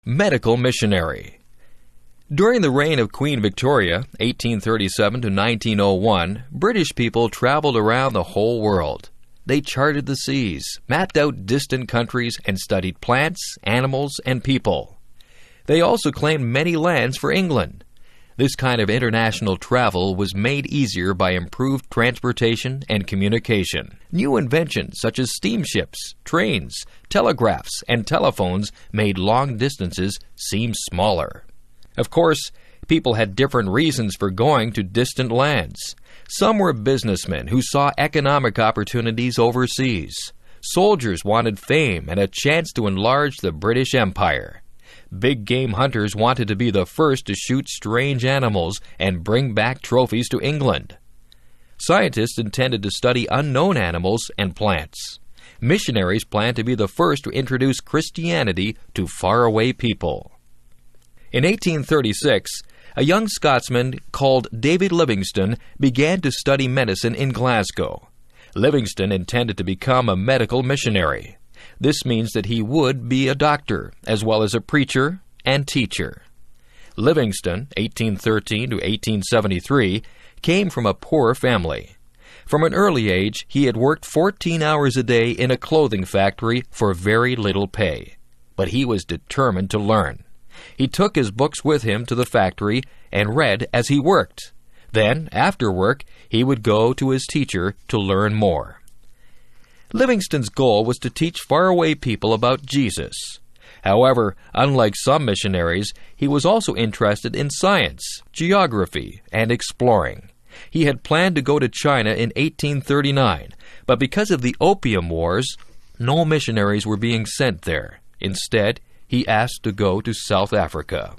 Medical missionary. During the reign of Queen Victoria, 1837 to 1901, British people traveled around the whole world. They charted the seas, mapped out distant countries, and studied plants, animals, and people. They also claimed many lands for England. This kind of international travel was made easier by improved transportation and communication. New inventions such as steamships, trains, telegraphs, and telephones made long distances seem smaller. Of course, people had different reasons for going to distant lands. Some were businessmen who saw economic opportunities overseas. Soldiers wanted fame and a chance to enlarge the British Empire. Big game hunters wanted to be the first to shoot strange animals and bring back trophies to England. Scientists intended to study unknown animals and plants. Missionaries planned to be the first to introduce Christianity to faraway people. In 1836, a young Scotsman called David Livingstone began to study medicine in Glasgow. Livingstone intended to become a medical missionary. This means that he would be a doctor, as well as a preacher and teacher. Livingstone, 1813 to 1873, came from a poor family. From an early age, he had worked 14 hours a day in a clothing factory for very little pay. But he was determined to learn. He took his books with him to the factory and read as he worked. Then, after work, he would go to his teacher to learn more. Livingstone's goal was to teach faraway people about Jesus. However, unlike some missionaries, he was also interested in science, geography, and exploring. He had planned to go to China in 1839, but because of the Opium Wars, no missionaries were being sent there. Instead, he asked to go to South Africa.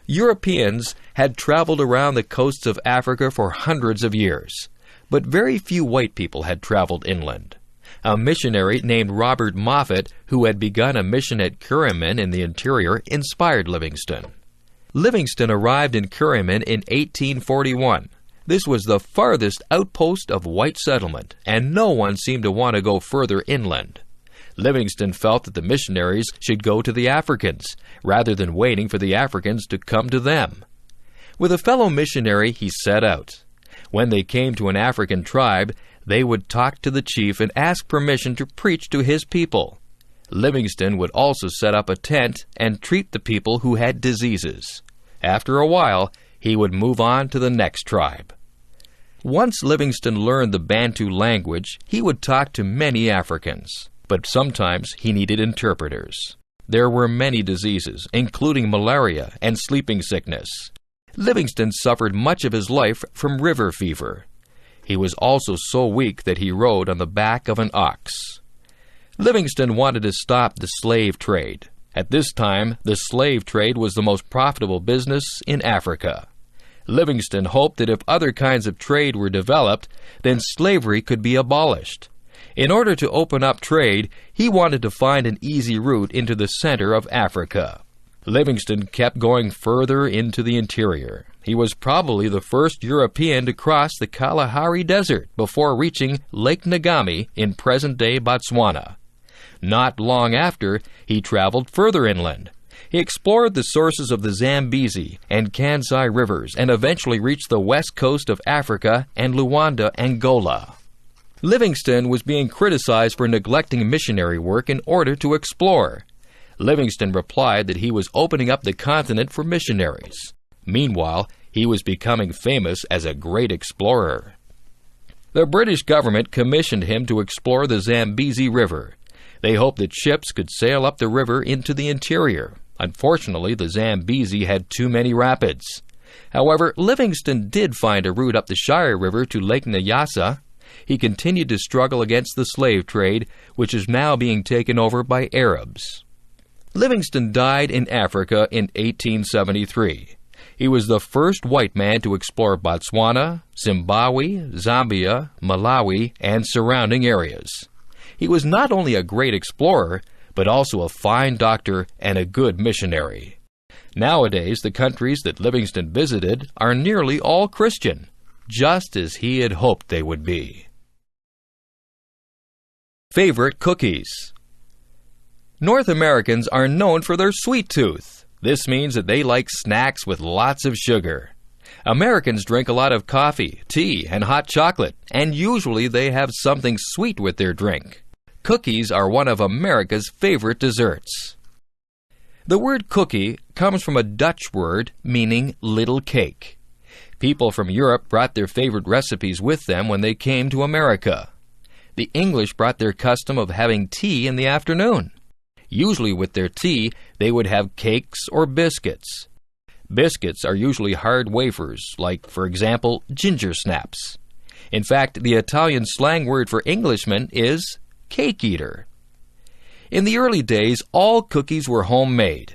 Europeans had traveled around the coasts of Africa for hundreds of years. But very few white people had traveled inland. A missionary named Robert Moffat, who had begun a mission at Kuruman in the interior, inspired Livingstone. Livingstone arrived in Kuruman in 1841. This was the farthest outpost of white settlement, and no one seemed to want to go further inland. Livingstone felt that the missionaries should go to the Africans, rather than waiting for the Africans to come to them. With a fellow missionary, he set out. When they came to an African tribe, they would talk to the chief and ask permission to preach to his people. Livingstone would also set up a tent and treat the people who had diseases. After a while, he would move on to the next tribe. Once Livingstone learned the Bantu language, he would talk to many Africans, but sometimes he needed interpreters. There were many diseases, including malaria and sleeping sickness. Livingstone suffered much of his life from river fever. He was also so weak that he rode on the back of an ox. Livingstone wanted to stop the slave trade. At this time, the slave trade was the most profitable business in Africa. Livingstone hoped that if other kinds of trade were developed, then slavery could be abolished. In order to open up trade, he wanted to find an easy route into the center of Africa. Livingstone kept going further into the interior. He was probably the first European to cross the Kalahari Desert before reaching Lake Ngami in present-day Botswana. Not long after, he traveled further inland. He explored the sources of the Zambezi and Kansai rivers and eventually reached the west coast of Africa and Luanda, Angola. Livingstone was being criticized for neglecting missionary work in order to explore. Livingstone replied that he was opening up the continent for missionaries. Meanwhile, he was becoming famous as a great explorer. The British government commissioned him to explore the Zambezi River. They hoped that ships could sail up the river into the interior. Unfortunately, the Zambezi had too many rapids. However, Livingstone did find a route up the Shire River to Lake Nyassa. He continued to struggle against the slave trade, which is now being taken over by Arabs. Livingstone died in Africa in 1873. He was the first white man to explore Botswana, Zimbabwe, Zambia, Malawi, and surrounding areas. He was not only a great explorer, but also a fine doctor and a good missionary. Nowadays, the countries that Livingstone visited are nearly all Christian, just as he had hoped they would be. Favorite cookies. North Americans are known for their sweet tooth. This means that they like snacks with lots of sugar. Americans drink a lot of coffee, tea, and hot chocolate, and usually they have something sweet with their drink. Cookies are one of America's favorite desserts. The word cookie comes from a Dutch word meaning little cake. People from Europe brought their favorite recipes with them when they came to America. The English brought their custom of having tea in the afternoon. Usually with their tea, they would have cakes or biscuits. Biscuits are usually hard wafers, like, for example, ginger snaps. In fact, the Italian slang word for Englishman is cake eater. In the early days, all cookies were homemade.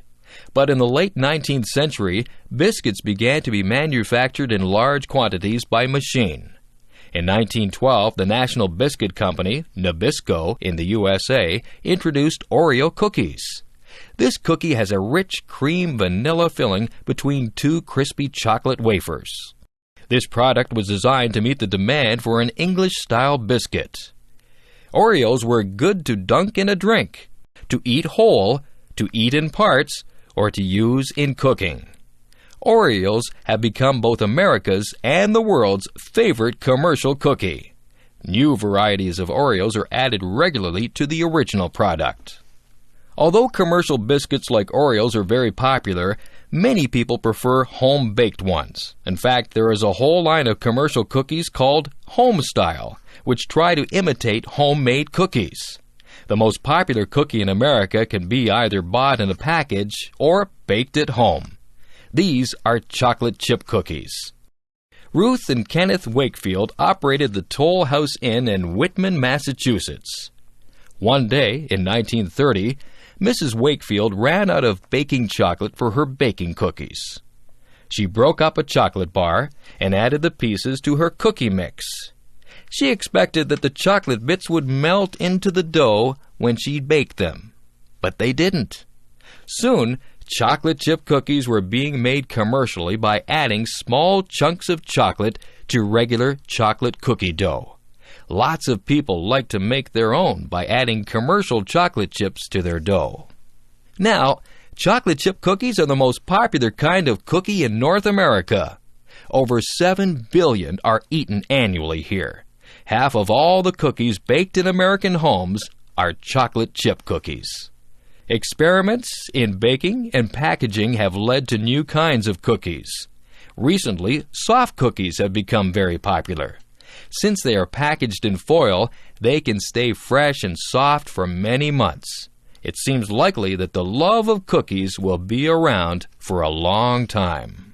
But in the late 19th century, biscuits began to be manufactured in large quantities by machine. In 1912, the National Biscuit Company, Nabisco, in the USA, introduced Oreo cookies. This cookie has a rich cream vanilla filling between two crispy chocolate wafers. This product was designed to meet the demand for an English-style biscuit. Oreos were good to dunk in a drink, to eat whole, to eat in parts, or to use in cooking. Oreos have become both America's and the world's favorite commercial cookie. New varieties of Oreos are added regularly to the original product. Although commercial biscuits like Oreos are very popular, many people prefer home-baked ones. In fact, there is a whole line of commercial cookies called home-style, which try to imitate homemade cookies. The most popular cookie in America can be either bought in a package or baked at home. These are chocolate chip cookies. Ruth and Kenneth Wakefield operated the Toll House Inn in Whitman, Massachusetts. One day, in 1930, Mrs. Wakefield ran out of baking chocolate for her baking cookies. She broke up a chocolate bar and added the pieces to her cookie mix. She expected that the chocolate bits would melt into the dough when she baked them, but they didn't. Soon, chocolate chip cookies were being made commercially by adding small chunks of chocolate to regular chocolate cookie dough. Lots of people like to make their own by adding commercial chocolate chips to their dough. Now, chocolate chip cookies are the most popular kind of cookie in North America. Over 7 billion are eaten annually here. Half of all the cookies baked in American homes are chocolate chip cookies. Experiments in baking and packaging have led to new kinds of cookies. Recently, soft cookies have become very popular. Since they are packaged in foil, they can stay fresh and soft for many months. It seems likely that the love of cookies will be around for a long time.